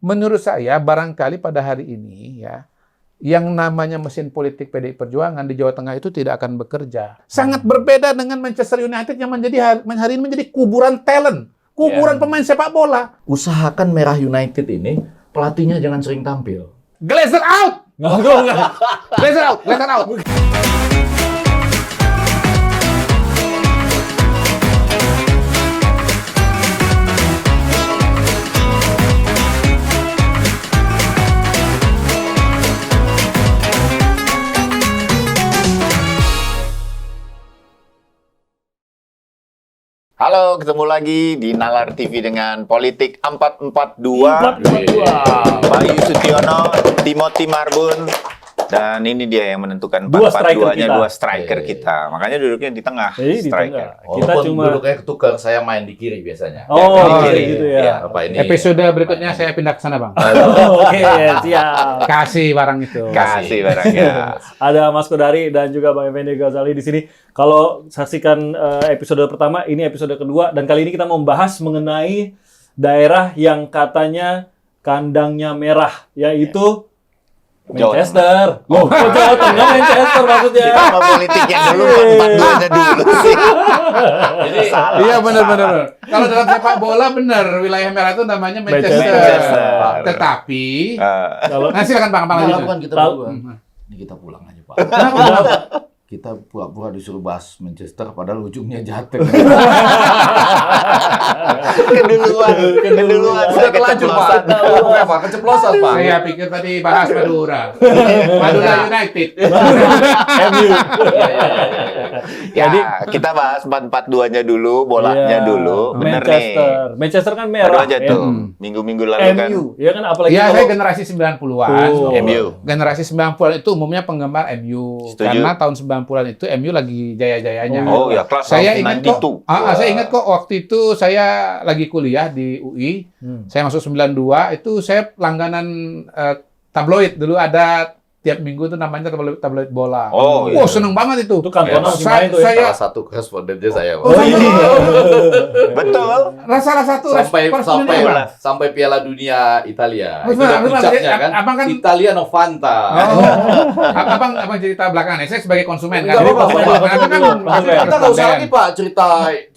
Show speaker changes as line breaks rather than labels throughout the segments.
menurut saya barangkali pada hari ini ya, yang namanya mesin politik PDI Perjuangan di Jawa Tengah itu tidak akan bekerja. Sangat berbeda dengan Manchester United yang hari ini menjadi kuburan talent, kuburan pemain sepak bola.
Usahakan Merah United ini pelatihnya jangan sering tampil.
Glazer out! Glazer out! Glazer out!
Halo, ketemu lagi di Nalar TV dengan Politik 442.
442.
Bayu Sutiono, Timothy Marbun, dan ini dia yang menentukan
Dua striker
442-nya,
kita.
dua striker kita. Makanya duduknya di tengah,
Di
striker.
tengah. Kita
Walaupun
cuma
duduknya ketukar, saya main di kiri biasanya.
Oh,
di
kayak
kiri.
gitu ya.
Iya.
Apa ini?
Episode berikutnya saya pindah ke sana, Bang.
Oke, siap.
Kasih barang itu.
Kasih barangnya.
Ada Mas Kodari dan juga Bang Effendi Ghazali di sini. Kalau saksikan episode pertama, ini episode kedua, dan kali ini kita membahas mengenai daerah yang katanya kandangnya merah, yaitu Manchester. Loh, kok Jawa Tengah Manchester maksudnya?
Kita mau politik yang dulu, 442-nya dulu sih.
Jadi,
Iya benar. Kalau dalam sepak bola benar, wilayah merah itu namanya Manchester.
Manchester.
Tetapi,
Kalau
nah silakan Bang, apa
Nah,
lanjut?
bukan kita
Tahu.
berdua. Ini kita pulang aja, Pak.
Kenapa?
Kita pura-pura disuruh bahas Manchester, padahal ujungnya Jateng.
Keduluan.
Udah terlanjur, Pak. Apa? Keceplosan, Pak.
Saya pikir tadi bahas Madura. Madura United.
MU.
Ya, kita bahas 442-nya dulu, bolanya
Iya.
dulu. Bener
Manchester.
nih.
Manchester kan
Baru
merah.
aja tuh, minggu-minggu lalu kan.
MU. Ya kan apalagi
Ya,
kalau
saya generasi 90-an.
Tuh.
MU.
Generasi 90-an itu umumnya penggemar MU.
Setuju.
Karena tahun 90-an itu MU lagi jaya-jayanya.
Oh ya, kelas
Saya ingat kok,
92.
saya ingat kok waktu itu saya lagi kuliah di UI. Saya masuk 92, itu saya langganan tabloid. Dulu ada tiap minggu itu namanya tabloid bola.
Oh,
Wah,
iya.
seneng banget itu.
Itu kan
Ya,
masih main tuh ya.
saya
Salah satu korespondennya saya, Pak.
Oh, iya.
Betul.
Salah satu
sampai
personilnya.
sampai Piala Dunia Italia.
Oh,
Itu udah
benar,
puncaknya
benar.
kan.
Abang kan-
Italia Novanta.
Abang cerita belakangan. Saya sebagai konsumen
Enggak
kan.
apa-apa,
Konsumen.
Pak.
Karena kan
Kita nggak usah lagi, Pak, cerita.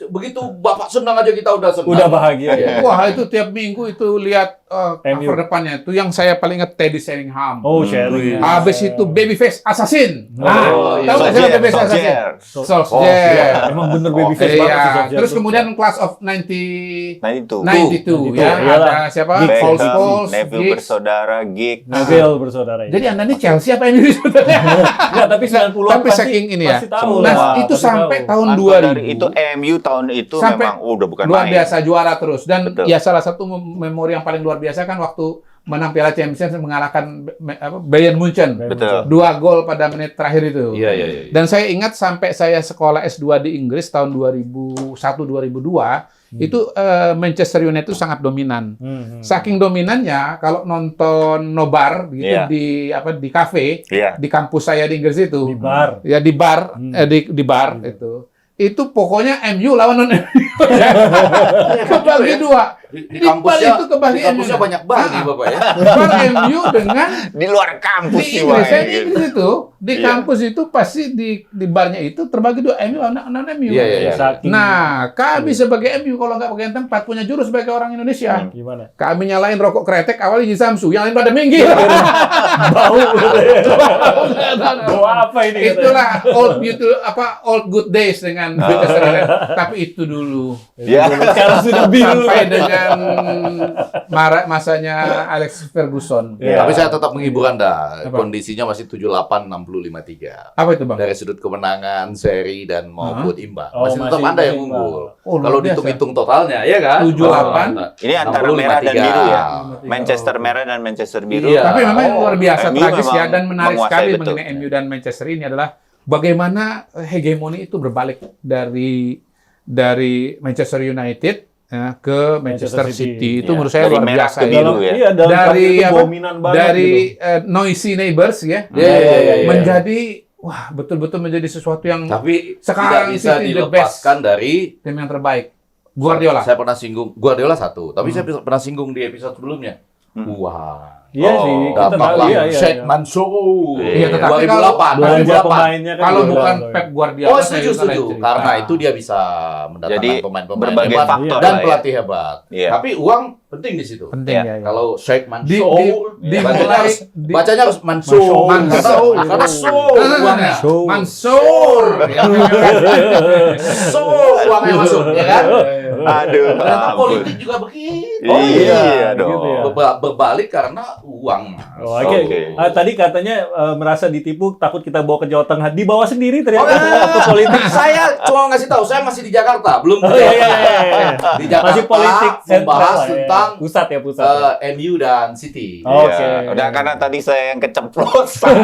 Begitu Bapak senang aja kita udah senang.
Udah bahagia ya.
Wah, itu tiap minggu itu lihat
MU.
cover depannya. Itu yang saya paling ingat Teddy Sheringham.
Oh, sharing.
Habis itu Babyface Assassin.
Oh,
Tahu nggak siapa Babyface Assassin? Solskjaer.
Emang bener baby face
Iya.
banget sih Solskjaer
Terus
tuh.
kemudian Class of 92
Nah itu.
92 ya.
Iyalah.
Ada siapa?
Giggs.
Paul
Beckham,
Scholes,
Neville
Giggs.
bersaudara, Giggs.
Neville bersaudara ini.
Jadi Anda ini Chelsea apa MU sebetulnya?
Enggak, tapi 90-an
Tapi saking ini ya.
pasti tahu
Nah,
lah,
itu
pasti
sampai
tahu.
tahun
Maka
2000.
dari itu MU tahun itu
Sampai
memang udah bukan
luar
main.
biasa juara terus. Dan
Betul.
ya salah satu memori yang paling luar biasa kan waktu menang Piala Champions mengalahkan Bayern Munchen.
Betul.
2 gol pada menit terakhir itu.
Iya.
Dan saya ingat sampai saya sekolah S2 di Inggris tahun 2001-2002, itu Manchester United itu sangat dominan. Saking dominannya, kalau nonton nobar gitu
Iya.
di kafe
Iya.
di kampus saya di Inggris itu.
Di bar.
Ya di bar, di bar itu. Itu pokoknya MU lawan non MU. Kebagi dua.
Di
Di bar
kampusnya,
itu kebagi
di kampusnya
MU.
banyak bar nih, Bapak ya.
Bar MU dengan
Di luar kampus
di
sih,
Inggris,
Bang,
saya di
gitu.
Inggris itu di
Iya.
kampus itu pasti di barnya itu terbagi dua MU non MU.
Iya.
Saking
Nah, kami sebagai MU kalau nggak pakai tempat punya jurus sebagai orang Indonesia.
gimana?
Kami nyalain rokok kretek awalnya di Samsu, yang lain pada minggir.
Bau gitu ya. Bau apa ini katanya?
Itulah old good days dengan Manchester United. Tapi itu dulu.
Ya.
Sekarang sudah biru.
Sampai dengan masanya Alex Ferguson.
Iya.
Tapi saya tetap menghibur Anda.
Apa?
Kondisinya masih 78, 60, 53.
Apa itu, Bang?
Dari sudut kemenangan, seri, dan maupun imbang.
Oh,
Masih tetap
masih
Anda yang
imbang.
unggul.
Oh, luar
Kalau
biasa.
dihitung-hitung totalnya, ya kan?
78.
Ini antara
60,
merah dan
53.
biru ya.
53.
Manchester merah dan Manchester biru.
Iya.
Tapi memang
Oh,
luar biasa
MU
tragis ya
memang
dan menarik
menguasai
sekali
betul.
mengenai MU dan Manchester ini adalah bagaimana hegemoni itu berbalik dari Manchester United ya, ke Manchester
Manchester
City.
City.
Itu
Ya,
menurut saya
dari
luar
merah
biasa
ke
ya.
biru. ya.
Iya, dalam
Dari
itu
apa?
dominan banget
Dari
gitu.
noisy neighbors ya,
Iya.
menjadi wah betul-betul menjadi sesuatu yang
Tapi
Sekarang
tidak bisa
City the best.
dilepaskan dari
tim yang terbaik. Guardiola.
Saya pernah singgung Guardiola satu, tapi saya pernah singgung di episode sebelumnya. Wah.
Iya sih, kita tahu.
Dapatlah
Iya, iya,
Sheikh
iya.
Mansur.
Iya, tetapi
2008.
Belanja
2008.
pemainnya kan
Kalau
juga
bukan
bilang,
Pep Guardiola,
Oh,
saya
setuju,
juga lain
setuju.
cerita.
Karena itu dia bisa
Jadi,
mendatangkan pemain-pemain
berbagai
hebat
faktor
dan
lah ya.
pelatih hebat.
Iya.
Tapi uang penting di situ.
penting
Iya.
ya. ya.
Kalau Sheikh
Di-
Mansur,
di-
bacanya harus,
di-
bacanya harus Mansur.
Mansur.
Karena sur
Nah,
uangnya.
Mansur.
Mansur.
Sur uangnya masuk, ya kan?
Aduh,
Ternyata
ampun.
politik juga begitu.
Oh iya
gitu
dong.
ya.
Berbalik karena uang.
Oh, Oke,
Oke.
Tadi katanya merasa ditipu, takut kita bawa ke Jawa Tengah. Dibawa sendiri
Oh,
ternyata waktu politik.
Saya cuma ngasih tahu, saya masih di Jakarta, belum di
Oh iya,
Jakarta.
iya, iya.
Di Jakarta
Masih politik sentral
membahas
lah, ya.
tentang
pusat ya, pusat. Ya.
MU dan City.
Oh,
Iya.
Oke.
Udah karena tadi saya yang keceplosan.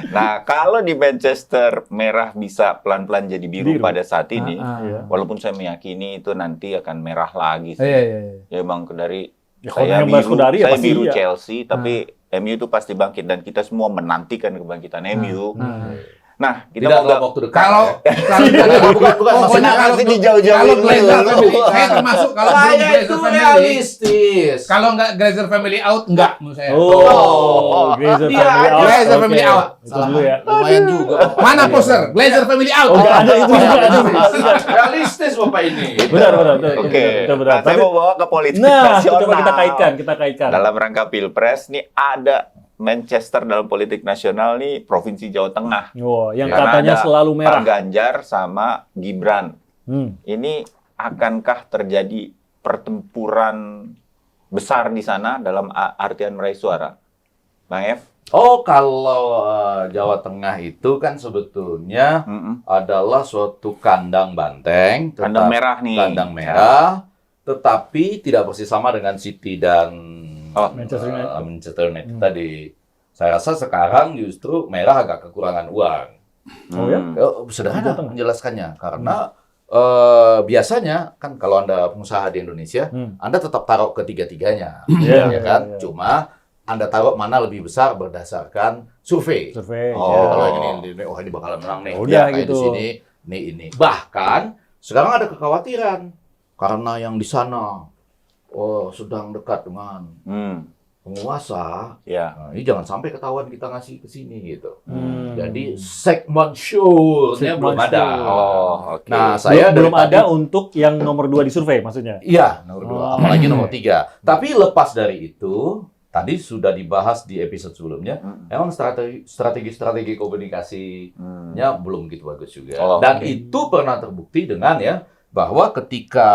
Nah, kalau di Manchester merah bisa pelan-pelan jadi biru
Biru.
pada saat ini,
Iya.
walaupun saya meyakini itu nanti akan merah lagi sih.
Iya, iya, iya.
Ya emang dari
Ya, kalau
saya
yang bahas
biru,
Kodari ya
saya
pasti
biru
iya.
Chelsea, tapi MU itu pasti bangkit dan kita semua menantikan kebangkitan MU. Nah, kita
Tidak
mau
dalam waktu dekat.
Kalau
ya.
kalau
bukan,
pokoknya kalau
masih dijauh-jauhin
kalau Glazer
dulu.
family, saya termasuk kalau belum
Saya
Glazer
itu
family.
realistis.
Kalau nggak Glazer family out, enggak menurut saya.
Oh, Glazer
Dia
family
aja.
out.
Glazer
Oke.
family out.
Itu dulu ya.
Lumayan juga.
Mana poster? Glazer family out.
Oh, nggak ada itu. nggak ada.
Realistis Bapak ini.
Benar, benar.
Oke,
Itu benar.
nah, saya
Tapi-
mau bawa ke politik
Nah,
nasional.
coba kita kaitkan.
Dalam rangka Pilpres nih ada Manchester dalam politik nasional nih Provinsi Jawa Tengah.
Oh, yang
Karena
katanya
ada
selalu merah.
Pak Ganjar sama Gibran. Ini akankah terjadi pertempuran besar di sana dalam artian meraih suara? Bang F?
Oh, kalau Jawa Tengah itu kan sebetulnya adalah suatu kandang banteng.
Kandang merah nih.
Kandang merah, tetapi tidak persis sama dengan City dan
Manchester United.
Manchester United tadi. Saya rasa sekarang justru merah agak kekurangan uang.
Oh ya?
Sederhana menjelaskannya. Karena biasanya kan kalau Anda pengusaha di Indonesia, Anda tetap taruh ketiga-tiganya.
Iya,
ya kan?
iya.
Cuma Anda taruh mana lebih besar berdasarkan survei.
Survei.
Ya,
Oh.
kalau ini bakalan menang nih.
Udah
Kayak
gitu.
di sini, ini. Bahkan sekarang ada kekhawatiran karena yang di sana sedang dekat dengan penguasa.
Ya.
Nah, ini jangan sampai ketahuan kita ngasih ke sini gitu.
Hmm.
Jadi segmen show-nya belum
Segmen
ada.
show.
Oh, oke.
Nah, saya
belum
dari
ada
tadi-
untuk yang nomor 2 di survei maksudnya.
Iya, nomor 2,
Oh.
apalagi nomor 3. Tapi lepas dari itu, tadi sudah dibahas di episode sebelumnya, emang strategi komunikasinya belum gitu bagus juga.
Oh,
Dan
oke.
itu pernah terbukti dengan ya bahwa ketika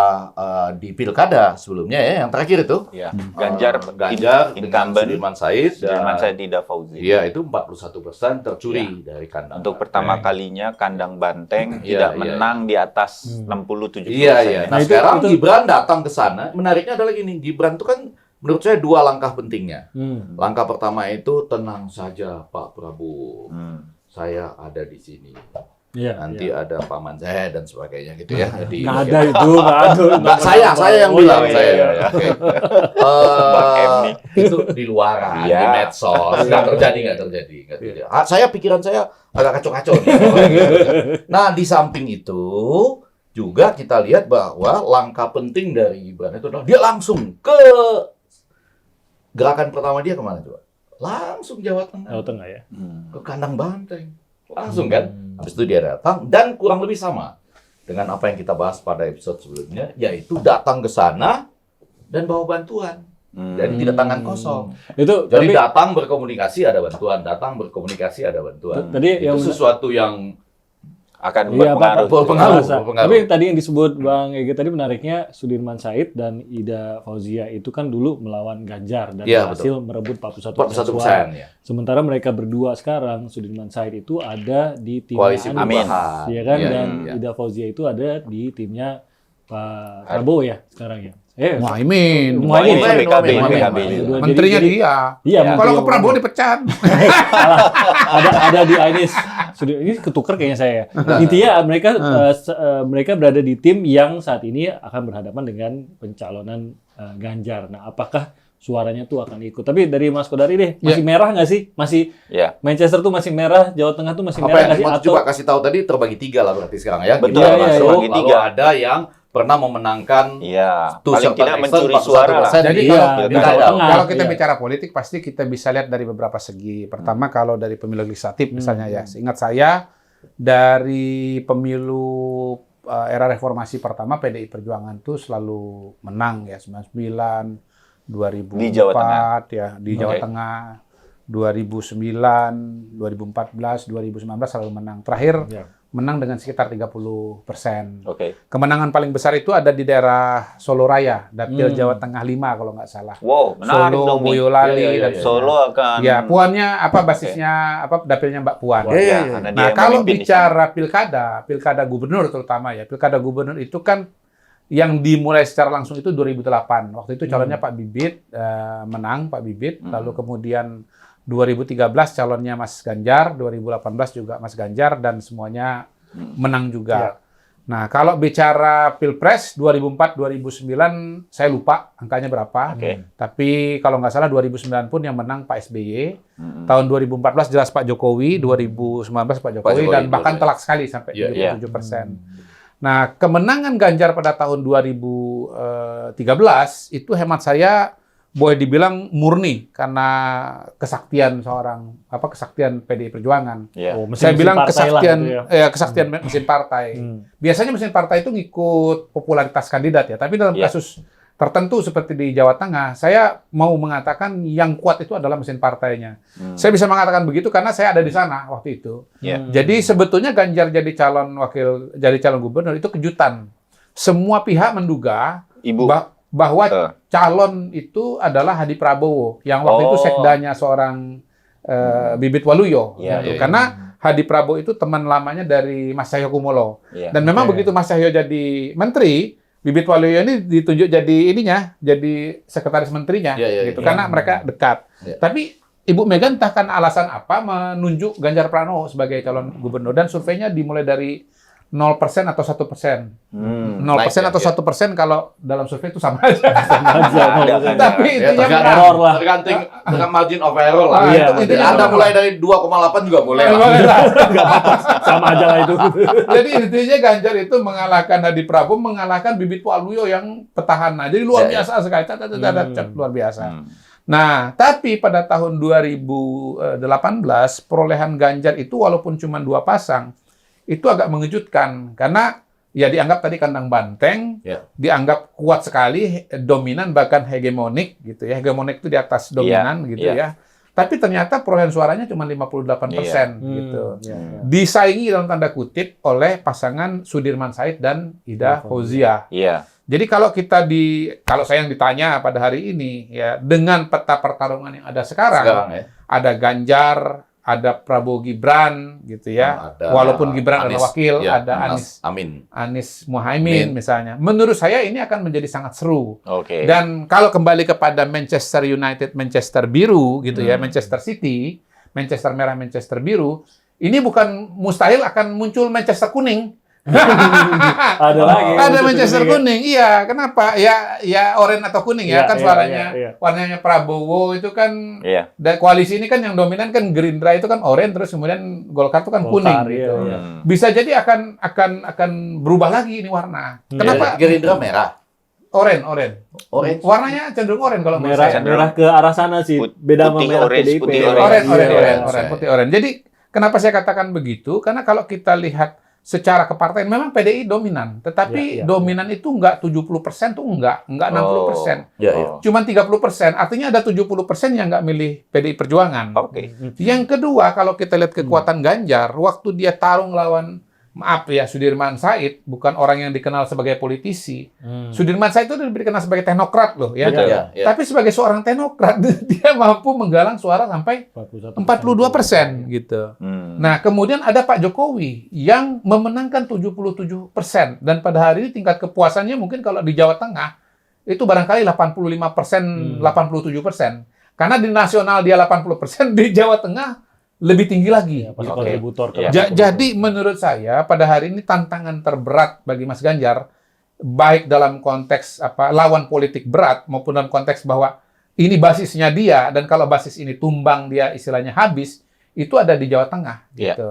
di pilkada sebelumnya ya yang terakhir itu
Ya. Ganjar,
Ganjar dengan
incumbent,
Sudirman Said
Sudirman
dan
Said Ida Fauzi.
iya itu 41% tercuri dari kandang.
Untuk pertama kalinya kandang banteng
Iya,
tidak
iya,
menang di atas 60-70%.
Iya, iya. Nah,
Nah, itu-
sekarang
itu-
Gibran datang ke sana. Menariknya adalah gini, Gibran itu kan menurut saya 2 langkah pentingnya. Langkah pertama itu tenang saja Pak Prabowo. Saya ada di sini.
Iya.
Nanti ada Paman saya dan sebagainya gitu ya. Jadi
Nggak ada itu, nggak ada.
Nggak, saya yang
Oh,
bilang
iya,
saya.
iya, iya.
Oke.
Bang M nih.
Itu di luaran,
Iya.
di medsos, nggak terjadi. Nggak terjadi. Pikiran saya agak kacau-kacau. nih. Nah, di samping itu juga kita lihat bahwa langkah penting dari Gibran itu adalah dia langsung ke gerakan pertama dia kemana coba? Langsung Jawa Tengah,
Jawa Tengah ya.
ke kandang banteng. Langsung kan? Habis itu dia datang dan kurang lebih sama dengan apa yang kita bahas pada episode sebelumnya, yaitu datang ke sana dan bawa bantuan. Jadi tidak tangan kosong.
Itu
Jadi
tapi
datang berkomunikasi ada bantuan, datang berkomunikasi ada bantuan.
Tadi
Itu
yang
sesuatu yang
Akan
iya,
berpengaruh.
Berpengaruh.
Rasa.
berpengaruh.
Tapi tadi yang disebut Bang Ege tadi menariknya Sudirman Said dan Ida Fauzia itu kan dulu melawan Ganjar dan
Iya,
berhasil merebut 41%
41%
suara.
ya.
Sementara mereka berdua sekarang Sudirman Said itu ada di tim
Koalisi
Anies,
perubahan.
ya kan,
Iya,
dan
iya.
Ida Fauzia itu ada di timnya Pak Prabowo ya sekarang ya.
Muhaimin.
Muhaimin,
PKB.
Dua-
Menterinya
jadi-
dia.
Iya,
Kalau
menteri
ke Prabowo dipecat.
Salah. ada di Anies. Ini ketuker kayaknya saya. Intinya mereka berada di tim yang saat ini akan berhadapan dengan pencalonan Ganjar. Nah, apakah suaranya tuh akan ikut? Tapi dari Mas Kodari deh, masih merah nggak sih? Masih
Ya.
Manchester tuh masih merah, Jawa Tengah tuh masih
Apa
merah
yang
nggak sih?
mau
Atau
coba kasih tahu tadi terbagi 3 lah berarti sekarang ya.
Betul,
Gibran
iya,
masuk,
terbagi
lalu
3.
ada yang pernah memenangkan
Iya,
Tuh,
paling
siapa
tidak
Nixon,
mencuri suara lah.
41%.
Jadi
Iya,
kalau,
di
kalau-
Jawa Tengah.
kalau kita
Iya.
bicara politik pasti kita bisa lihat dari beberapa segi. Pertama kalau dari pemilu legislatif misalnya ya. Seingat saya dari pemilu era reformasi pertama PDI Perjuangan tuh selalu menang ya 99, 2004
Di Jawa Tengah.
ya di Jawa
Oke.
Tengah, 2009, 2014, 2019 selalu menang. Terakhir
Ya.
menang dengan sekitar 30%.
Oke.
Kemenangan paling besar itu ada di daerah Solo Raya, Dapil
Hmm.
Jawa Tengah 5 kalau nggak salah.
Wow, menarik
Solo,
dong nih.
Boyolali,
Iya, iya,
dan
iya.
Solo akan
ya, Puannya apa basisnya apa dapilnya Mbak Puan.
Wah,
Iya,
ya,
iya.
karena dia
Nah,
yang
kalau
memimpin di
bicara pilkada gubernur terutama ya, pilkada gubernur itu kan yang dimulai secara langsung itu 2008. Waktu itu calonnya Pak Bibit menang Pak Bibit, lalu kemudian 2013 calonnya Mas Ganjar, 2018 juga Mas Ganjar dan semuanya menang juga. Nah, kalau bicara Pilpres 2004-2009 saya lupa angkanya berapa.
Oke.
Tapi kalau nggak salah 2009 pun yang menang Pak SBY.
sana.
Tahun 2014 jelas Pak Jokowi, 2019 Pak Jokowi,
Jokowi,
dan bahkan
betul, ya.
telak sekali sampai
Iya, iya.
77%. Nah, kemenangan Ganjar pada tahun 2013 itu hemat saya boleh dibilang murni karena kesaktian kesaktian PDI Perjuangan.
Iya.
Oh, mesin-
Saya
mesin
bilang
partai lah
kesaktian
gitu ya.
kesaktian mesin partai.
Hmm.
Biasanya mesin partai itu ngikut popularitas kandidat ya, tapi dalam
Iya.
kasus tertentu seperti di Jawa Tengah, saya mau mengatakan yang kuat itu adalah mesin partainya. Saya bisa mengatakan begitu karena saya ada di sana waktu itu.
Iya.
Jadi sebetulnya Ganjar jadi calon gubernur itu kejutan. Semua pihak menduga
Ibu.
bahwa
Eh.
calon itu adalah Hadi Prabowo yang waktu itu
Oh.
sekdanya seorang Bibit Waluyo.
Iya,
gitu.
iya,
Karena Hadi Prabowo itu teman lamanya dari Mas Cahyokumolo.
Iya.
Dan memang
Oke.
begitu Mas Cahyo jadi menteri, Bibit Waluyo ini ditunjuk jadi sekretaris menterinya,
Iya, iya,
gitu.
iya.
Karena mereka dekat.
Iya.
Tapi Ibu Mega entahkan alasan apa menunjuk Ganjar Pranowo sebagai calon gubernur dan surveinya dimulai dari 0% atau 1%. 0%
Naik,
atau
ya.
1% kalau dalam survei itu sama aja.
Ada.
Tapi
Ya,
intinya
tergantung-
menang.
error lah.
Tergantung dengan margin of error lah.
Ah,
Iya,
itu intinya
Anda
menang.
mulai dari 2,8 juga boleh lah.
Nggak apa-apa, sama aja lah itu.
Jadi intinya Ganjar itu mengalahkan Hadi Prabowo, mengalahkan Bibit Waluyo yang petahana. Jadi luar
Ya, ya.
biasa sekali, luar biasa.
Hmm.
Nah, tapi pada tahun 2018 perolehan Ganjar itu walaupun cuma 2 pasang, itu agak mengejutkan karena ya dianggap tadi kandang banteng,
Ya.
dianggap kuat sekali, dominan bahkan hegemonik gitu ya. Hegemonik itu di atas dominan gitu
iya.
ya. Tapi ternyata perolehan suaranya cuma 58%
Hmm,
gitu.
ya, ya.
Disaingi dalam tanda kutip oleh pasangan Sudirman Said dan Ida Fauzia.
Iya.
Jadi kalau saya yang ditanya pada hari ini ya dengan peta pertarungan yang ada
Sekarang ya.
ada Ganjar, ada Prabowo Gibran gitu ya.
Ada
Walaupun Gibran
Anies,
adalah wakil,
ya,
ada
Amin.
Anies Muhaimin misalnya. Menurut saya ini akan menjadi sangat seru.
Oke.
Dan kalau kembali kepada Manchester United, Manchester biru gitu ya, Manchester City, Manchester merah, Manchester biru, ini bukan mustahil akan muncul Manchester kuning.
Ada lagi.
Ada Manchester kuning, iya. Kenapa? Ya oranye atau kuning ya,
Iya,
kan
iya,
suaranya.
iya.
Warnanya Prabowo itu kan
Iya.
dan koalisi ini kan yang dominan kan Gerindra itu kan oranye, terus kemudian Golkar itu kan
Golkar,
kuning
iya,
gitu.
iya.
Bisa jadi akan berubah lagi ini warna. Kenapa?
Gerindra merah.
Oranye.
Orange.
Warnanya cenderung oranye kalau menurut
Merah,
saya.
merah ke arah sana sih. Beda sama
Putih
merah
orange,
PDIP.
putih
Oranye,
Iya.
putih oranye. Jadi kenapa saya katakan begitu? Karena kalau kita lihat secara kepartaian memang PDI dominan, tetapi
Iya, iya.
dominan itu enggak 70% tuh enggak 60%.
Ya, ya.
Oh.
Cuman 30%, artinya ada 70% yang nggak milih PDI Perjuangan.
Oke.
Yang kedua, kalau kita lihat kekuatan Ganjar, waktu dia tarung lawan, maaf ya, Sudirman Said, bukan orang yang dikenal sebagai politisi. Sudirman Said itu dikenal sebagai teknokrat loh, ya.
Betul. Ya, ya.
Tapi sebagai seorang teknokrat, dia mampu menggalang suara sampai 42% gitu. Nah, kemudian ada Pak Jokowi yang memenangkan 77%. Dan pada hari ini tingkat kepuasannya mungkin kalau di Jawa Tengah, itu barangkali 85%, 87%. Karena di nasional dia 80%, di Jawa Tengah lebih tinggi lagi.
Pas
Oke.
kontributor ke
Iya.
Jadi menurut saya pada hari ini tantangan terberat bagi Mas Ganjar, baik dalam konteks lawan politik berat maupun dalam konteks bahwa ini basisnya dia dan kalau basis ini tumbang dia istilahnya habis, itu ada di Jawa Tengah
Iya.
gitu.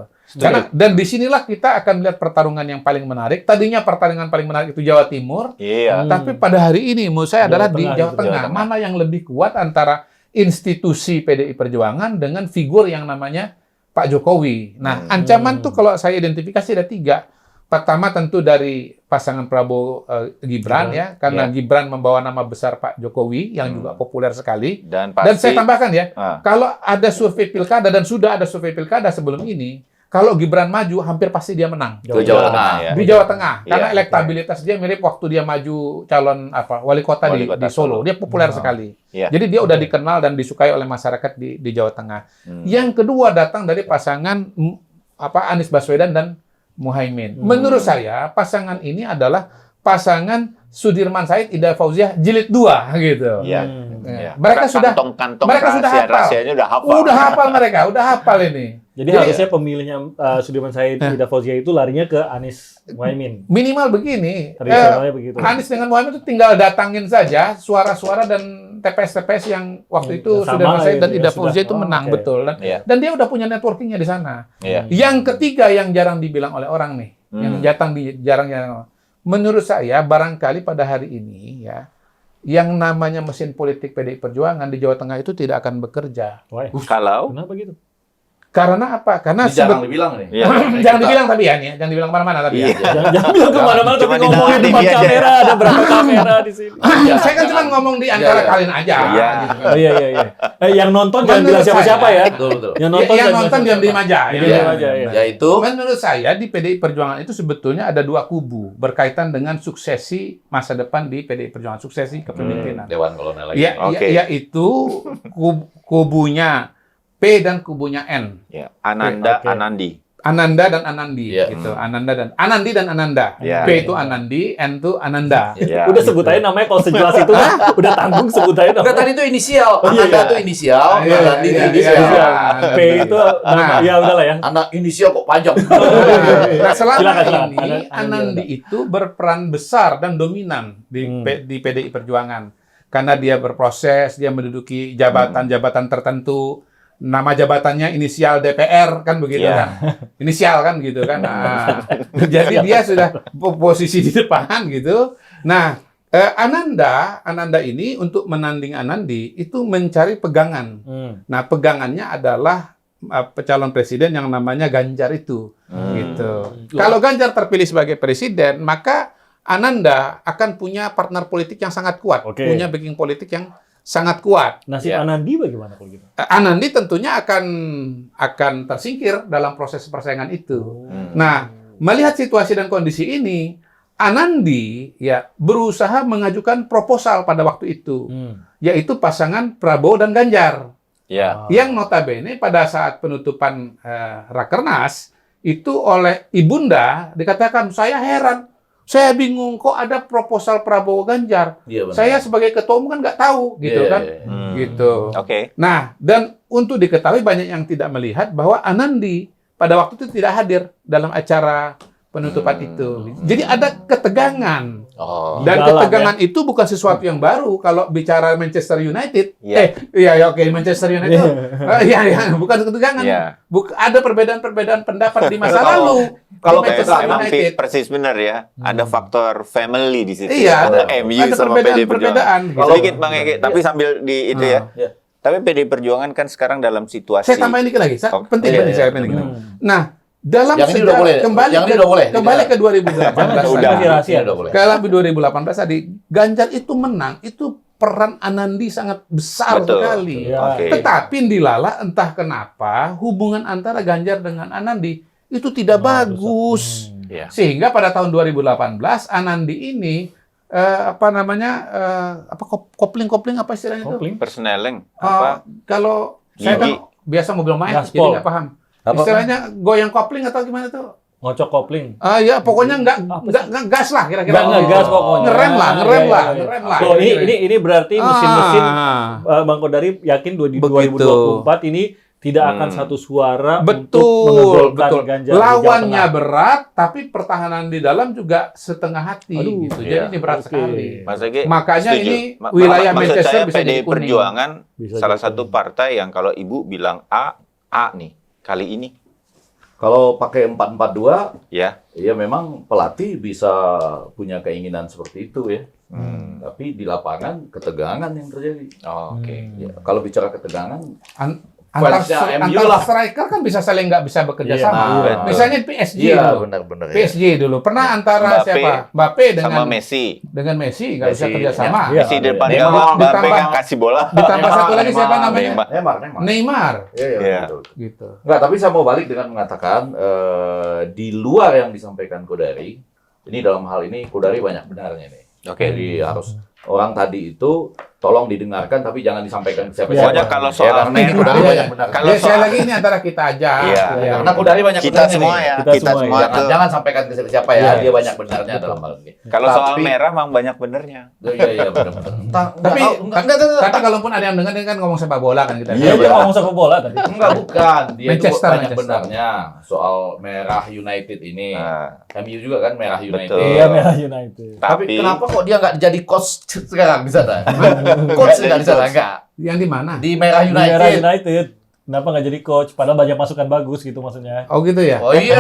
Dan disinilah kita akan melihat pertarungan yang paling menarik. Tadinya pertarungan paling menarik itu Jawa Timur,
Iya.
tapi pada hari ini menurut saya adalah di
Tengah,
Jawa
gitu.
Tengah.
Jawa Tengah.
Mana yang lebih kuat antara institusi PDI Perjuangan dengan figur yang namanya Pak Jokowi. Nah, ancaman tuh kalau saya identifikasi ada 3. Pertama tentu dari pasangan Prabowo Gibran ya, karena Gibran membawa nama besar Pak Jokowi yang juga populer sekali.
Dan
Dan saya tambahkan ya,
Ah.
kalau ada survei pilkada dan sudah ada survei pilkada sebelum ini, kalau Gibran maju hampir pasti dia menang.
Ke Jawa Tengah.
ya.
Di Jawa Tengah, karena
Iya.
elektabilitas dia mirip waktu dia maju calon wali kota
Wali
di
kota
Solo.
Solo.
Dia populer sekali.
Iya.
Jadi dia udah dikenal dan disukai oleh masyarakat di Jawa Tengah. Yang kedua datang dari pasangan Anies Baswedan dan Muhaimin. Menurut saya pasangan ini adalah pasangan Sudirman Said, Ida Fauziah jilid 2 gitu.
Iya.
Ya. Mereka sudah
kantong-kantong
mereka sudah hafal.
rahasianya udah hafal.
Udah hafal mereka, udah hafal ini.
Jadi harusnya pemilihnya Sudirman Said, Ida Fauziah itu larinya ke Anies Muhaimin.
Minimal begini,
Tradisionalnya begitu.
Anies dengan Muhaimin itu tinggal datangin saja suara-suara dan TPS-TPS yang waktu itu
Sama
Sudirman Said dan
ya,
Ida
sudah.
Fauziah itu menang,
Oke.
betul.
Iya.
Dan dia udah punya networkingnya di sana.
Iya.
Yang ketiga yang jarang dibilang oleh orang nih, yang jarang menurut saya barangkali pada hari ini ya, yang namanya mesin politik PDI Perjuangan di Jawa Tengah itu tidak akan bekerja.
Wah,
Kalau
kenapa gitu?
Karena apa? Karena
Ini jarang dibilang nih.
Iya.
jangan dibilang tapi ya nih, jangan dibilang kemana-mana tapi ya.
Jangan bilang kemana-mana, tapi
Cuma
ngomong di
di
depan
TV aja.
kamera, ada berapa kamera di sini.
Saya kan cuma ngomong di antara
Iya.
kalian aja.
Iya.
gitu kan.
Oh iya, iya, iya. Yang nonton jangan
Menurut
bilang siapa-siapa
saya,
ya.
Betul, betul.
Yang
Yang
nonton, jangan
nonton
bilang
diam-diam aja.
Diam
ya.
aja, ya.
Yaitu
Menurut saya di PDI Perjuangan itu sebetulnya ada 2 kubu berkaitan dengan suksesi masa depan di PDI Perjuangan, suksesi kepemimpinan.
Dewan Kolonel lagi.
Ya, yaitu kubunya P dan kubunya N.
ya, Ananda,
Oke.
Anandi.
Ananda dan Anandi
Iya.
gitu. Anandi dan Ananda.
Iya.
P itu Anandi, N itu Ananda.
Ya.
Udah sebut aja namanya kalau sejelas itu udah tanggung sebut aja
Enggak,
namanya.
tadi itu inisial.
Oh, iya,
Ananda
iya.
itu inisial,
Iya,
Anandi itu
iya,
inisial.
iya.
P itu nama, ya udahlah ya.
Anak inisial kok panjang.
Nah, selama
Silakan.
ini Anandi itu berperan besar dan dominan di PDI Perjuangan karena dia berproses, dia menduduki jabatan-jabatan tertentu. Nama jabatannya inisial DPR kan begitu
Iya.
kan, inisial kan gitu kan. Nah, jadi dia sudah posisi di depan gitu. Nah, Ananda ini untuk menanding Anandi itu mencari pegangan. Nah, pegangannya adalah calon presiden yang namanya Ganjar itu, gitu. Kalau Ganjar terpilih sebagai presiden, maka Ananda akan punya partner politik yang sangat kuat,
Oke.
punya backing politik yang sangat kuat.
Nasib
Ya.
Anandi bagaimana kalau gitu?
Anandi tentunya akan tersingkir dalam proses persaingan itu. Nah, melihat situasi dan kondisi ini, Anandi ya berusaha mengajukan proposal pada waktu itu, yaitu pasangan Prabowo dan Ganjar.
Ya.
Yang notabene pada saat penutupan Rakernas itu oleh Ibunda dikatakan, saya heran, saya bingung kok ada proposal Prabowo Ganjar.
Iya, benar.
Saya sebagai ketua umum kan nggak tahu gitu
Iya,
kan.
iya, iya.
Gitu.
Oke.
Nah, dan untuk diketahui banyak yang tidak melihat bahwa Anandi pada waktu itu tidak hadir dalam acara penutupan itu. Jadi ada ketegangan.
Oh.
Dan
Dalam,
ketegangan itu bukan sesuatu yang baru kalau bicara Manchester United.
Iya.
Oke, Manchester United. Bukan ketegangan.
Iya.
Ada perbedaan-perbedaan pendapat di masa
Kalau-
lalu.
Kalau
di Manchester
memang
United.
persis benar ya, ada faktor family di situ.
Iya,
Ada MU
ada
sama PD
perbedaan-perbedaan.
Perjuangan.
Gitu.
Sedikit Bang Ege, tapi sambil di itu ya.
Iya.
Tapi PD Perjuangan kan sekarang dalam situasi.
Saya tambahin dikit lagi.
Oke.
Penting
Iya,
banget
iya.
saya penting. Nah, dalam
Yang ini udah
sejarah
boleh.
kembali
Yang ini
ke,
udah boleh.
kembali ke 2018
Udah.
tadi.
Rahasia.
Udah boleh.
Kalau 2018 tadi Ganjar itu menang, itu peran Anandi sangat besar
Betul.
sekali.
Iya.
Oke.
Tetapi dilala entah kenapa hubungan antara Ganjar dengan Anandi itu tidak bagus.
Iya.
Sehingga pada tahun 2018 Anandi ini kopling apa istilahnya itu?
Kopling.
Persneling
Eh,
apa?
kalau saya
Gigi.
kan biasa mobil main,
Gaspol.
jadi nggak paham.
Apa?
Istilahnya goyang kopling atau gimana tuh?
Ngocok kopling.
Ya pokoknya nggak gas lah kira-kira.
Nggak gas pokoknya.
Ngerem lah,
Iya,
ngerem
iya,
lah,
iya.
ngerem lah.
Oh, ini berarti mesin-mesin
Ah.
Bang Kodari yakin di
Begitu.
2024 ini tidak akan satu suara untuk
Betul,
mengegolkan
betul.
Ganjar di Jawa
Lawannya
Tengah.
berat, tapi pertahanan di dalam juga setengah hati.
Aduh,
gitu.
iya.
Jadi ini berat
Oke.
sekali.
Mas Ege,
Makanya
setuju.
ini
Ma-
wilayah
maksud
Manchester
saya
bisa
PD
jadi kuning.
Perjuangan
Bisa
salah
jadi
satu
kuning.
partai yang kalau Ibu bilang A nih kali ini
Kalau pakai 4-4-2,
Ya.
ya memang pelatih bisa punya keinginan seperti itu ya. Tapi di lapangan ketegangan yang terjadi.
Oh, oke.
Ya, kalau bicara ketegangan,
Antar
MU lah.
striker kan bisa saling nggak bisa bekerja
Iya,
sama.
betul.
Misalnya PSG
iya
dulu.
benar-benar. Ya.
PSG dulu pernah antara
Mbappe
siapa? Mbappe dengan
Sama Messi.
Messi nggak bisa
Messi,
kerja sama.
Iya.
Messi di depan
Neymar,
gawang, Mbappe
ditambah-
yang kasih bola.
Ditambah satu lagi siapa namanya?
Neymar.
Neymar.
Neymar.
Iya,
Iya.
betul.
Gitu.
Enggak, tapi saya mau balik dengan mengatakan di luar yang disampaikan Kodari, ini dalam hal ini Kodari banyak benarnya nih.
Oke.
Jadi harus orang tadi itu tolong didengarkan tapi jangan disampaikan ke
Pokoknya
siapa-siapa.
kalau
Ya,
soal
karena ini Kodari
Iya,
banyak benar.
kalau
Ya, sekali
soal-
lagi ini antara kita aja.
Iya.
Ya.
Karena Kodari banyak
Kita
benarnya
semua
nih.
ya,
Kita
kita
semua
semua
Jangan,
tuh.
jangan sampaikan ke siapa-siapa ya,
Iya.
dia banyak benarnya dalam hal ini.
Kalau soal
Tapi-
merah memang banyak benernya.
Iya, benar-benar.
Kalaupun ada yang dengar ini kan ngomong sepak bola kan kita.
Iya, dia ngomong sepak bola tadi.
Enggak, bukan. Dia
Manchester,
itu banyak
Manchester.
benarnya soal merah United ini.
Nah,
MU juga kan merah United.
Betul.
Iya, Merah United.
Tapi
Tapi-
kenapa kok dia nggak jadi coach sekarang di sana? Coach nggak di sana nggak?
Yang di mana?
Di merah
Di Merah
United.
United. Kenapa nggak jadi coach? Padahal banyak masukan bagus gitu maksudnya.
Oh gitu ya.
Oh iya,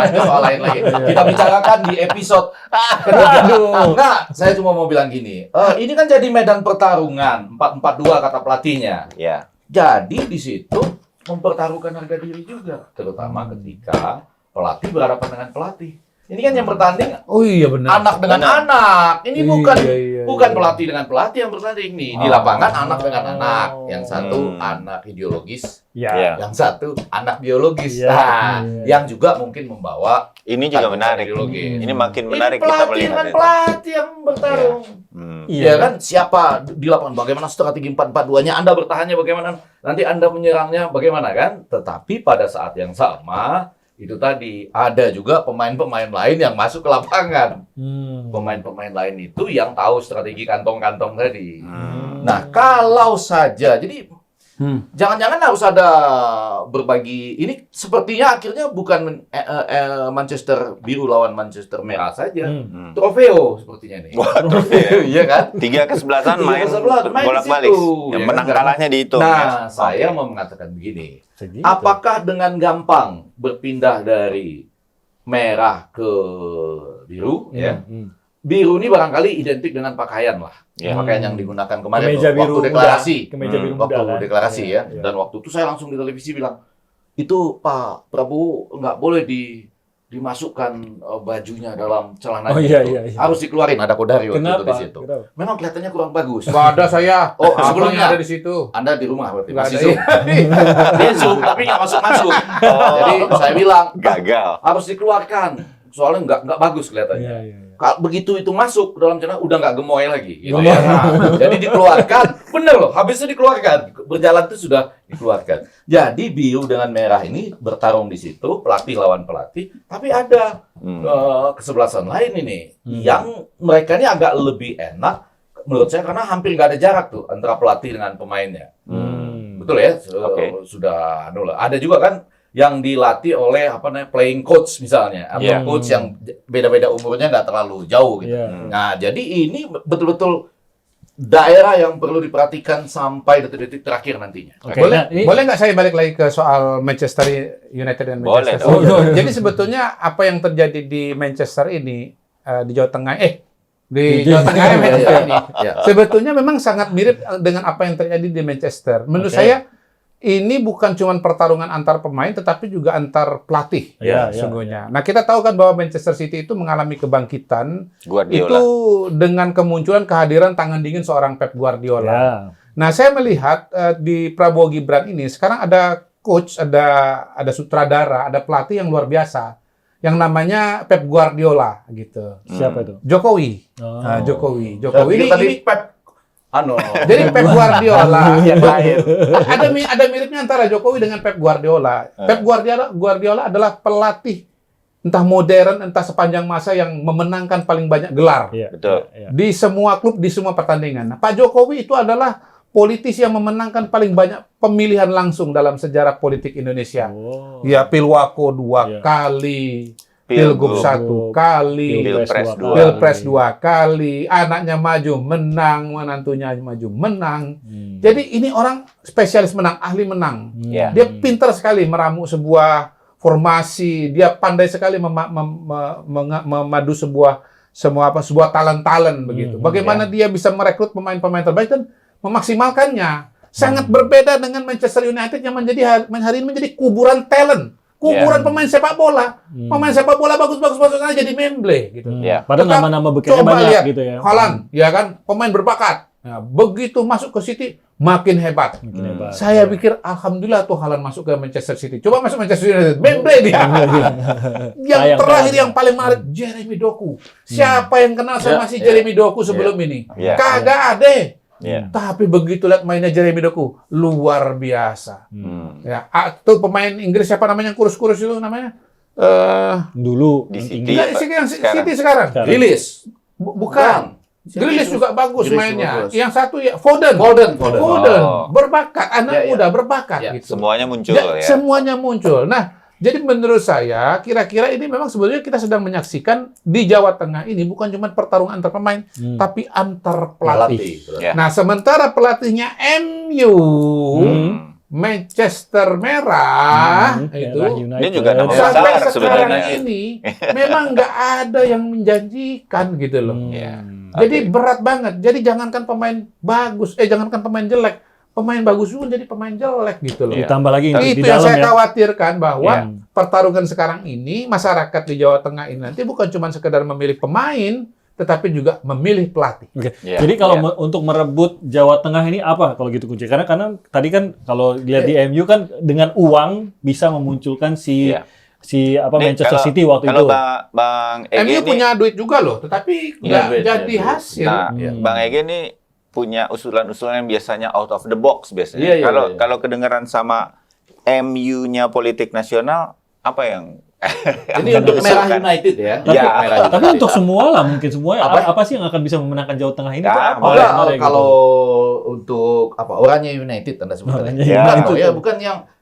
itu soal lain lagi. Kita bicarakan di episode kedua. Enggak, saya cuma mau bilang gini. Ini kan jadi medan pertarungan 4-4-2 kata pelatihnya.
ya.
Jadi di situ mempertaruhkan harga diri juga, terutama ketika pelatih berhadapan dengan pelatih. Ini kan yang bertanding
Oh iya benar.
anak dengan
Benar.
anak. Ini bukan
Iya,
bukan
iya.
pelatih dengan pelatih yang bertanding nih. Di
Oh.
lapangan anak dengan anak. Yang satu
Hmm.
anak ideologis,
Ya.
yang satu anak biologis.
Iya.
Nah,
Iya.
yang juga mungkin membawa
Ini juga menarik.
ideologis.
Ini makin
Ini
menarik kita
pelatih
melihat
dengan
itu.
pelatih yang bertarung.
Iya.
Ya kan, siapa di lapangan, bagaimana strategi 4-4-2-nya, Anda bertahannya bagaimana, nanti Anda menyerangnya bagaimana kan? Tetapi pada saat yang sama, itu tadi, ada juga pemain-pemain lain yang masuk ke lapangan. Pemain-pemain lain itu yang tahu strategi kantong-kantong tadi. Nah, kalau saja, jadi jangan-jangan harus ada berbagi, ini sepertinya akhirnya bukan Manchester biru lawan Manchester merah saja. Trofeo sepertinya nih.
Wah, trofeo.
Iya kan?
3 kesebelasan
Tiga
main
kesebelasan, main di
bolak-balik.
situ.
Yang
Ya
menang
kan?
kalahnya dihitung.
Nah,
ya.
saya
Oke.
mau mengatakan begini.
Segitu.
Apakah dengan gampang berpindah dari merah ke biru? Ya. Biru ini barangkali identik dengan pakaian lah.
Ya.
Pakaian yang digunakan kemarin
Kemeja
tuh,
biru
waktu deklarasi.
muda. Kemeja biru muda
Waktu
kan.
deklarasi ya.
Iya.
Dan waktu itu saya langsung di televisi bilang, itu Pak Prabowo nggak boleh dimasukkan bajunya dalam celana
Oh, iya, iya, iya.
harus dikeluarin, ada Kodari waktu itu
Kenapa?
di situ.
Kenapa?
Memang kelihatannya kurang bagus.
Nggak ada saya.
Oh,
Abang
sebelumnya
yang ada di situ.
Anda di rumah berarti
Nggak
masih
ada,
Zoom. Dia Zoom tapi nggak masuk. Jadi saya bilang
Gagal.
harus dikeluarkan. Soalnya nggak bagus kelihatannya.
Iya, iya, iya.
Begitu itu masuk ke dalam celana udah nggak gemoy lagi. Gitu
Gemoy.
ya. Nah, jadi dikeluarkan, bener loh. Habis itu dikeluarkan, berjalan itu sudah dikeluarkan. Jadi biru dengan merah ini bertarung di situ, pelatih lawan pelatih. Tapi ada kesebelasan lain ini yang mereka ini agak lebih enak menurut saya karena hampir nggak ada jarak tuh antara pelatih dengan pemainnya. Betul ya?
Oke.
Sudah ada juga kan yang dilatih oleh playing coach misalnya atau
Yeah.
coach yang beda-beda umurnya nggak terlalu jauh gitu.
Iya.
Nah, jadi ini betul-betul daerah yang perlu diperhatikan sampai detik-detik terakhir nantinya.
Oke,
Boleh,
nah, ini-
boleh nggak saya balik lagi ke soal Manchester United dan
Boleh
Manchester
dong.
City? Jadi sebetulnya apa yang terjadi di Manchester ini di Jawa Tengah, di Jawa Tengah Manchester ini,
Ya.
sebetulnya memang sangat mirip dengan apa yang terjadi di Manchester. Menurut
Oke.
saya ini bukan cuma pertarungan antar pemain, tetapi juga antar pelatih.
Iya, iya.
Sesungguhnya. Nah, kita tahu kan bahwa Manchester City itu mengalami kebangkitan
Guardiola.
itu dengan kemunculan kehadiran tangan dingin seorang Pep Guardiola.
Ya.
Nah, saya melihat di Prabowo Gibran ini sekarang ada coach, ada sutradara, ada pelatih yang luar biasa, yang namanya Pep Guardiola gitu.
Siapa itu?
Jokowi.
Oh.
Nah, Jokowi
Jadi tadi
ini
Pep
jadi Pep Guardiola
Yang lain.
ada miripnya antara Jokowi dengan Pep Guardiola. Pep Guardiola adalah pelatih entah modern entah sepanjang masa yang memenangkan paling banyak gelar
Iya.
Betul.
Iya.
di semua klub, di semua pertandingan. Nah, Pak Jokowi itu adalah politisi yang memenangkan paling banyak pemilihan langsung dalam sejarah politik Indonesia.
Oh.
Ya, Pilwako 2
Iya.
kali, Pilgub 1 kali,
Pilpres dua.
Pilpres 2 kali, anaknya maju menang, menantunya maju menang. Jadi ini orang spesialis menang, ahli menang.
Iya.
Dia pintar sekali meramu sebuah formasi, dia pandai sekali memadu sebuah talent begitu. Bagaimana dia bisa merekrut pemain-pemain terbaik dan memaksimalkannya. Sangat berbeda dengan Manchester United yang hari ini menjadi kuburan talent. Kuburan pemain sepak bola. Pemain sepak bola bagus-bagus masuknya jadi memble gitu.
Padahal nama-nama bekerja
Coba
banyak
lihat
gitu ya.
Haaland, ya kan, pemain berbakat. Nah, begitu masuk ke City makin hebat. Saya pikir alhamdulillah tuh Haaland masuk ke Manchester City. Coba masuk Manchester United, memble dia. Yang terakhir yang paling menarik Jeremy Doku. Siapa yang kenal sama si Jeremy Doku sebelum ini? Kagak ada. Tapi begitu lihat mainnya Jeremy Doku, luar biasa. Ya, tuh pemain Inggris siapa namanya yang kurus-kurus itu namanya?
Dulu
Di City.
Yang City sekarang.
Grealish.
Bukan. Grealish juga bagus
Grealish
mainnya.
bagus.
Yang satu ya Foden.
Oh.
Berbakat, anak muda berbakat
Ya,
gitu.
Semuanya muncul ya.
Semuanya muncul. Nah, jadi menurut saya, kira-kira ini memang sebenarnya kita sedang menyaksikan di Jawa Tengah ini bukan cuma pertarungan antar pemain, tapi antar pelatih.
Ya.
Nah, sementara pelatihnya MU, Manchester Merah, itu
Merah United.
Dia juga nama
sampai
besar
sekarang
sebenarnya.
ini memang nggak ada yang menjanjikan gitu loh.
Ya.
Jadi berat banget. Jadi jangankan pemain bagus, jangankan pemain jelek, pemain bagus pun jadi pemain jelek gitu loh.
Ditambah lagi di
Itu yang
dalam
saya
ya.
khawatirkan bahwa pertarungan sekarang ini masyarakat di Jawa Tengah ini nanti bukan cuma sekedar memilih pemain, tetapi juga memilih pelatih.
Oke.
Ya,
Jadi kalau
ya.
untuk merebut Jawa Tengah ini apa kalau gitu kunci? Karena tadi kan kalau dilihat di MU kan dengan uang bisa memunculkan si
Ya.
Nih, Manchester
kalau-
City waktu
kalau
itu.
Bang
MU
Ege ini,
punya duit juga loh, tetapi nggak
duit,
jadi
duit.
hasil.
nah, Bang Ege ini punya usulan-usulan yang biasanya out of the box biasanya.
Iya, iya,
Kalau
iya.
kalau kedengeran sama MU-nya politik nasional, apa yang
Ini untuk Merah
Usulkan.
United ya.
Tapi-
Untuk Merah
Tapi
United.
untuk semua lah mungkin semua
Apa?
apa sih yang akan bisa memenangkan Jawa Tengah ini?
Ya,
Itu apa?
boleh,
Enggak,
gitu.
kalau untuk Oranye United Anda sebut tadi.
Oranye
Ya.
Bukan, ya, bukan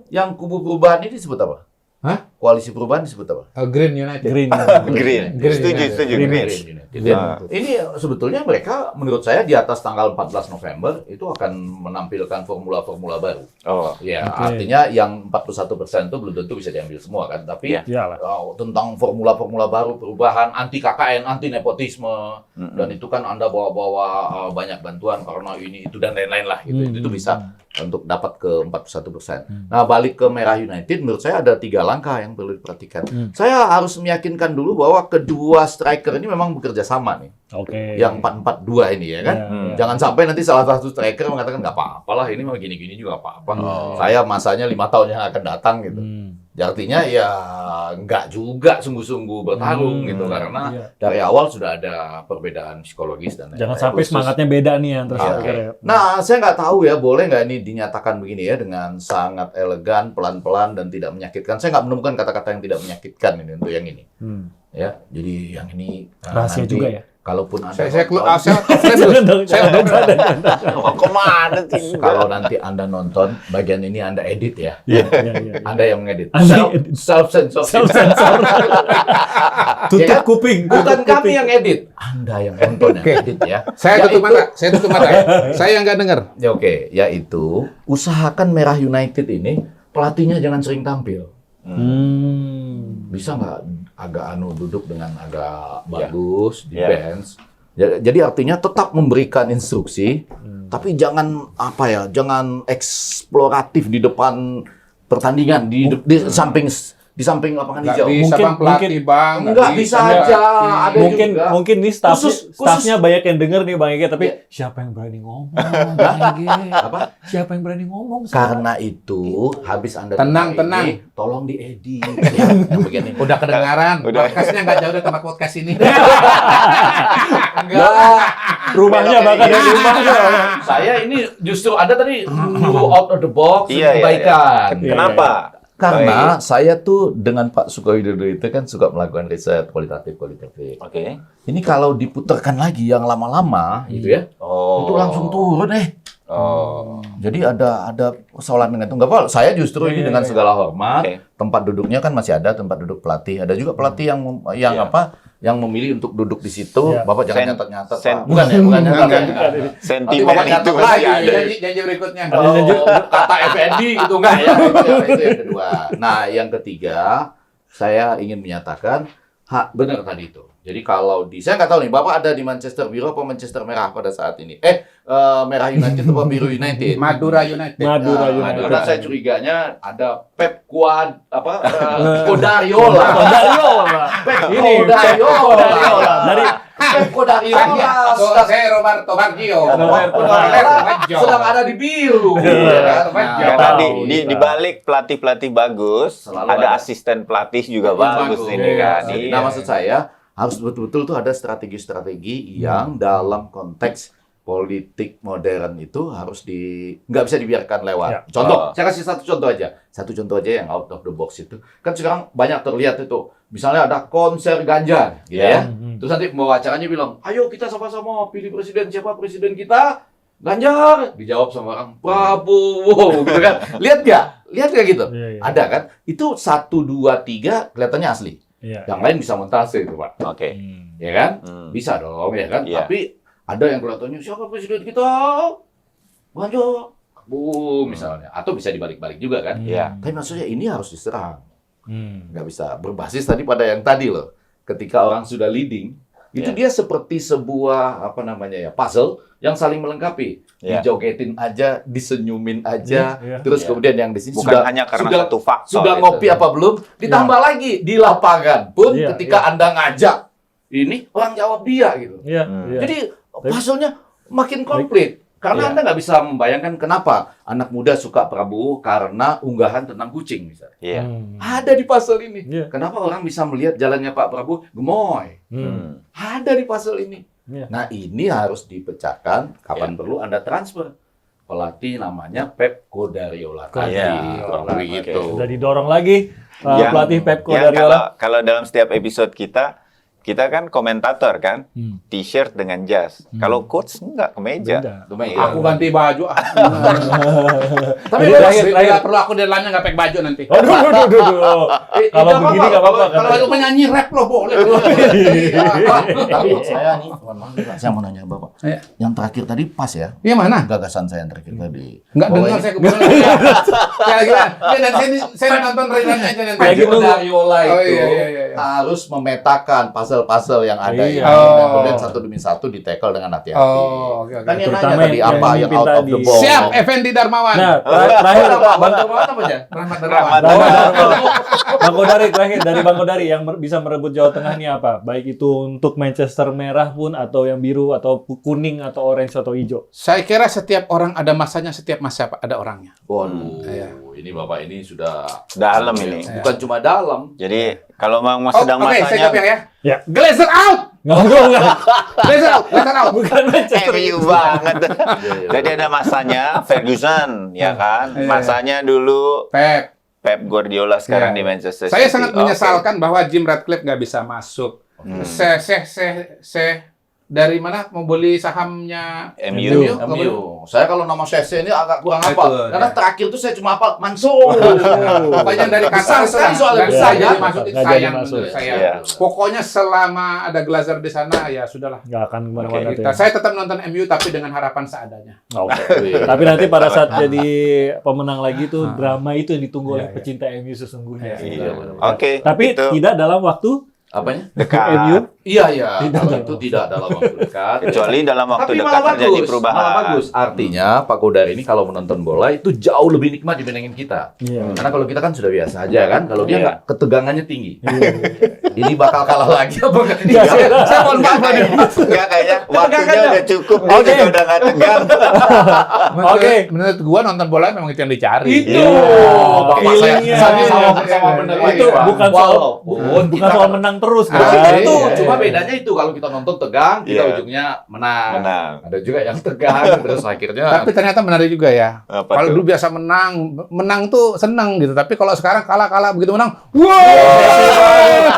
yang kubu perubahan ini disebut apa?
Hah?
Koalisi perubahan disebut apa?
Green United.
Green.
Green?
Green
Setuju,
United.
setuju.
Green
Green.
United.
Ah.
Ini sebetulnya mereka menurut saya di atas tanggal 14 November itu akan menampilkan formula-formula baru.
Oh,
Ya,
Oke.
artinya yang 41% itu belum tentu bisa diambil semua kan, tapi
Ya.
Iyalah.
tentang formula-formula baru, perubahan, anti KKN, anti nepotisme, dan itu kan Anda bawa-bawa banyak bantuan karena ini itu dan lain-lain lah gitu. Itu bisa untuk dapat ke 41%. Nah, balik ke Merah United, menurut saya ada 3 langkah yang perlu diperhatikan. Saya harus meyakinkan dulu bahwa kedua striker ini memang bekerja sama nih.
Oke.
Yang 4-4-2 ini ya kan. Jangan sampai nanti salah satu striker mengatakan nggak apa-apa lah, ini mah gini-gini juga apa-apa. Saya masanya 5 tahun yang akan datang gitu. Ya, artinya ya nggak juga sungguh-sungguh bertarung gitu karena
Iya.
dari awal sudah ada perbedaan psikologis dan
Jangan
lain-lain.
sampai
Khusus-
semangatnya beda nih antara
Oke.
striker ya.
Nah, saya nggak tahu ya, boleh nggak ini dinyatakan begini ya dengan sangat elegan, pelan-pelan dan tidak menyakitkan. Saya nggak menemukan kata-kata yang tidak menyakitkan ini untuk yang ini. Ya, jadi yang ini
Rahasia
nanti
juga ya?
Kalaupun Anda
Saya
nonton-
saya offline dulu. Saya
oh, kemana sih?
kalau nanti Anda nonton bagian ini Anda edit ya.
Iya, iya.
Anda yang mengedit.
Anda edit.
Self sensor.
Self-sensor. Tutup
Ya kan?
kuping.
Bukan
tutup
kami
kuping.
yang edit. Anda yang nonton yang edit ya.
Saya tutup
Yaitu-
mata. Saya tutup mata. Saya nggak dengar.
Ya oke, yaitu usahakan Merah United ini pelatihnya jangan sering tampil. Bisa nggak agak duduk dengan agak bagus di
Ya.
bench. Jadi artinya tetap memberikan instruksi, tapi jangan jangan eksploratif di depan pertandingan di samping lapangan
Nggak
hijau.
bisa
Mungkin-
bang pelatih bang.
Enggak bisa aja. Ada juga.
Mungkin nih
Khusus-
staffnya banyak yang denger nih Bang Ege, tapi
Iya.
siapa yang berani ngomong? Bang Ege?
Apa?
Siapa yang berani ngomong?
Karena itu habis Anda
Tenang,
dengar
tenang.
ini, tolong diedit ya, yang begini.
Udah kedengaran.
Udah.
Podcastnya nggak jauh dari tempat podcast ini.
Rumahnya bahkan dari rumahnya.
Saya ini justru ada tadi out of the box
Iya, iya,
kebaikan.
iya. Kenapa?
Karena saya tuh dengan Pak Sukowidodo itu kan suka melakukan riset kualitatif.
Oke.
Ini kalau diputarkan lagi yang lama-lama gitu ya,
Oh.
itu langsung turun
Oh.
Jadi ada persoalan dengan itu. Nggak apa, saya justru ini dengan segala hormat,
Oke.
tempat duduknya kan masih ada tempat duduk pelatih. Ada juga pelatih yang
Iya.
yang memilih untuk duduk di situ.
Ya.
Bapak jangan
Sen-
nyatet-nyatet.
sen-
Pak. Bukan ya, bukan nyatet.
Sentimen
Bapak
itu
nyatet
masih
lagi,
ada.
Janji berikutnya.
Kalau kata Effendi itu enggak ya. Itu yang kedua. Nah, yang ketiga, saya ingin menyatakan benar tadi itu. Jadi kalau saya nggak tahu nih, Bapak ada di Manchester Biru apa Manchester Merah pada saat ini? Merah United atau Biru United?
Madura United.
Madura
Nah,
United.
Madura saya curiganya ada Pep Guardiola. Pep
Ini
Guardiola.
dari
Pep Guardiola.
Saya Roberto Baggio.
Roberto
Baggio.
Sedang ada di biru.
Iya,
Nah,
Karena
Tahu,
di balik pelatih-pelatih bagus,
Selalu
ada
ada.
asisten pelatih juga bagus ini kan.
Iya.
Iya.
Nah, maksud saya harus betul-betul tuh ada strategi-strategi yang dalam konteks politik modern itu harus nggak bisa dibiarkan lewat.
Ya.
Contoh, saya kasih satu contoh aja. Satu contoh aja yang out of the box itu. Kan sekarang banyak terlihat itu. Misalnya ada konser Ganjar, gitu ya. Terus nanti pembawa acaranya bilang, ayo kita sama-sama pilih presiden. Siapa presiden kita? Ganjar. Dijawab sama orang, Prabowo, gitu kan. Lihat nggak? Lihat nggak gitu?
Iya, iya.
Ada kan? Itu 1, 2, 3 kelihatannya asli.
Iya.
Yang lain bisa montase itu, Pak.
Oke.
Ya kan?
Hmm.
Bisa dong, ya kan?
Iya.
Tapi ada yang kelihatannya siapa presiden kita? Ganjar. Misalnya. Atau bisa dibalik-balik juga kan?
Iya.
Tapi maksudnya ini harus diserang.
Hmm.
Nggak bisa berbasis tadi pada yang tadi loh. Ketika orang sudah leading, itu dia seperti sebuah puzzle yang saling melengkapi.
Iya.
Dijogetin aja, disenyumin aja,
Iya, iya.
terus
Iya.
kemudian yang di sini
Bukan hanya karena satu faktor.
sudah
itu.
ngopi apa belum? Ditambah lagi di lapangan pun
Iya,
ketika Anda ngajak ini orang jawab dia gitu.
Iya.
Hmm.
Iya.
Jadi puzzle-nya makin komplit. Karena
Iya.
Anda nggak bisa membayangkan kenapa anak muda suka Prabowo karena unggahan tentang kucing misalnya.
Iya.
Ada di puzzle ini.
Iya.
Kenapa orang bisa melihat jalannya Pak Prabowo gemoy?
Hmm.
Ada di puzzle ini.
Iya.
Nah, ini harus dipecahkan kapan perlu Anda transfer. Pelatih namanya Pep Guardiola tadi.
Iya.
Kurang lebih
Oke.
gitu.
Sudah didorong lagi
Yang-
pelatih Pep
yang
Guardiola.
kalau dalam setiap episode kita kan komentator kan,
Hmm.
t-shirt dengan jas. Kalau coach enggak, kemeja.
Beda.
Cuma
Iya.
ya.
Aku ganti baju. Tapi
Jadi
bebas,
terakhir-
bila perlu aku deadline-nya nggak pakai baju nanti.
Aduh. Kalau
nggak
begini nggak apa-apa,
Kalau
katanya.
itu menyanyi rap loh boleh.
Iya.
Tapi saya nih, mohon maaf nih, Pak, saya mau nanya Bapak.
Iya.
Yang terakhir tadi pas ya?
Iya mana?
Gagasan saya yang terakhir tadi.
Nggak
Bahwa
dengar
ini-
saya kebetulan. Saya lagi dan saya nonton rerunnya aja nanti.
Lagi nunggu.
Guardiola itu
Oh, iya.
harus memetakan puzzle-puzzle yang ada
Iya.
ini dan
Oh.
kemudian satu demi satu ditackle dengan hati-hati.
Oh, oke.
Kan yang nanya
Terutama
tadi
yang
apa yang
mimpin
out of the
tadi.
box.
Siap, Effendi Darmawan.
Nah, terakhir
Bantu apa aja?
Rahmat
Rahmat
Darmawan.
Bang Kodari terakhir dari Bang Kodari yang bisa merebut Jawa Tengah ini apa? Baik itu untuk Manchester merah pun atau yang biru atau kuning atau orange atau hijau.
Saya kira setiap orang ada masanya, setiap masa ada orangnya.
Waduh,
Iya.
ini Bapak ini sudah
Dalam ini.
Bukan cuma dalam.
Jadi kalau memang
Oh,
sedang
oke, saya
masanya
jawab ya.
Ya.
Glazer out!
Enggak.
Glazer out! Glazer out!
Bukan Manchester.
MU banget.
Iya.
Jadi ada masanya Ferguson, ya kan?
Iya.
Masanya dulu
Pep.
Pep Guardiola sekarang
Iya.
di Manchester
Saya
City.
sangat
Oke.
menyesalkan bahwa Jim Ratcliffe nggak bisa masuk. Dari mana mau beli sahamnya
MU.
MU. Saya kalau nama Sese ini agak kurang
Itu,
hafal. Karena
ya.
terakhir tuh saya cuma hafal Mansur.
Pokoknya dari
Besar
kata
sekali soalnya,
nggak
besar
jadi
ya.
masuk itu
Nggak jadi
sayang
masuk.
menurut saya.
Iya.
Pokoknya selama ada Glazer di sana ya sudahlah.
Nggak akan kemana-mana tuh.
Kita, saya tetap nonton MU tapi dengan harapan seadanya.
Oke.
Iya.
Tapi nanti pada saat jadi pemenang lagi tuh drama itu yang ditunggu oleh pecinta MU sesungguhnya.
Iya.
Benar.
Oke.
Tapi
itu
tidak dalam waktu
Apanya?
dekat.
MU.
Iya, iya.
Tidak
Kalau
dalam
itu tidak dalam waktu dekat.
Kecuali dalam waktu
Tapi
dekat
malah
terjadi
bagus,
perubahan.
malah bagus. Artinya Pak Kodari ini kalau menonton bola itu jauh lebih nikmat dibandingin kita.
Iya.
Karena kalau kita kan sudah biasa aja kan, kalau dia
Iya.
nggak ketegangannya tinggi.
Iya.
Ini bakal kalah lagi apa nggak?
Nggak,
Saya mohon maaf nih.
Enggak kayaknya waktunya
Tegangannya.
udah cukup. Dia
Oke.
juga udah nggak tegang.
Oke.
Menurut gua nonton bola memang itu yang dicari.
Itu.
Iya.
Bapak saya
Feelingnya.
sama bener
Itu
lagi, Pak.
bukan soal
Walaupun
bukan
kita
soal
kan-
menang terus
Nah,
kan.
itu
Iya,
cuma
iya.
bedanya itu kalau kita nonton tegang, kita
Iya.
ujungnya menang.
Menang.
Ada juga yang tegang terus akhirnya
Tapi ternyata menarik juga ya.
Apa
Kalau
tuh?
dulu biasa menang tuh seneng gitu. Tapi kalau sekarang kalah begitu menang, wah!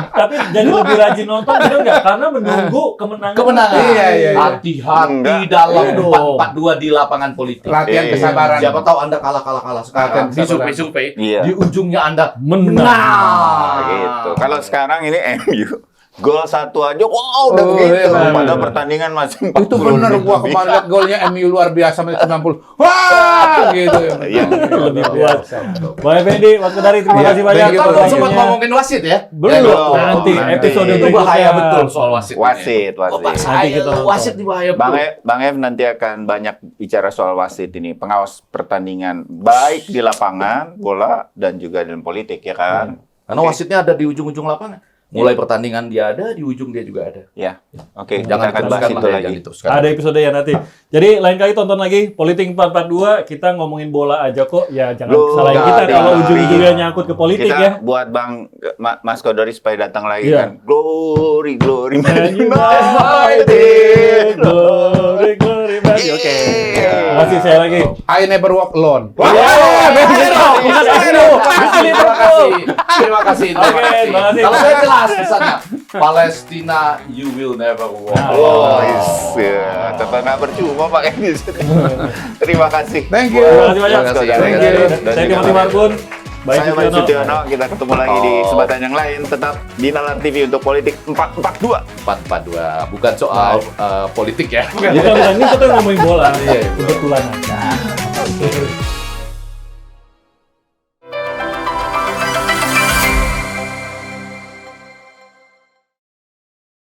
tapi jadi lebih rajin nonton bener nggak? Karena menunggu kemenangan.
kemenangan.
Iya, iya.
Hati-hati
Enggak.
dalam
Iya.
4-4-2 di lapangan politik.
Latihan
Iya.
kesabaran.
Siapa tahu Anda kalah sekarang
Latihan
di
kesabaran.
survei-survei,
Iya.
di ujungnya Anda
Menang.
menang.
Gitu. Kalau sekarang ini MU Gol 1 aja, wow udah
Oh,
begitu.
iya, benar.
Padahal pertandingan masih 40
Itu bener, gua
lebih.
kemarin lihat golnya MU luar biasa menit 90. Wah, gitu.
Iya.
Lebih kuat. Bang Effendi, Mas Kodari, terima
Iya,
kasih banyak.
thank you,
Kita belum
thank you.
sempat ngomongin wasit ya.
Belum,
Belum.
nanti
Nanti.
episode
Itu
berikutnya.
bahaya betul soal wasit.
Wasit.
Oh, Pak,
Nanti
saya
kita nonton.
wasit ini bahaya
Bang
betul.
Bang Ev nanti akan banyak bicara soal wasit ini, pengawas pertandingan baik di lapangan bola dan juga dalam politik ya kan.
Karena wasitnya ada di ujung-ujung lapangan. Mulai pertandingan dia ada, di ujung dia juga ada.
Ya, oke.
Jangan
kita akan bahas
diteruskan
itu
lah,
lagi.
jangan diteruskan.
Ada episode ya nanti. Jadi lain kali tonton lagi Politik 442, kita ngomongin bola aja kok. Ya jangan
Loh,
salahin kita
nggak
kalau
ada.
ujung-ujungnya nyangkut ke politik
Kita
ya.
buat Bang Mas Kodari supaya datang lagi
Iya.
kan. Glory, glory, Man
Man
United.
United, glory, glory, man. Oke. Masih saya lagi.
I never walk alone.
Wah, bukan MU, bukan Liverpool.
Terima kasih.
Oke, terima kasih.
Kalau saya jelas pesannya, Palestina, you will never walk
Oh,
alone.
yes. Ya, tetap nggak percuma pakai di sini. Terima kasih.
Thank you.
Terima kasih banyak.
Mas Kodari.
Thank you.
Dan
Saya
juga
Timothy Marbun. Baik
Saya Bayu Sutyono, kita ketemu lagi di kesempatan yang lain. Tetap di Nalar TV untuk Politik 442.
442, bukan soal politik ya.
Bukan, ini kita ngomongin bola.
Iya, iya.
Kebetulan aja.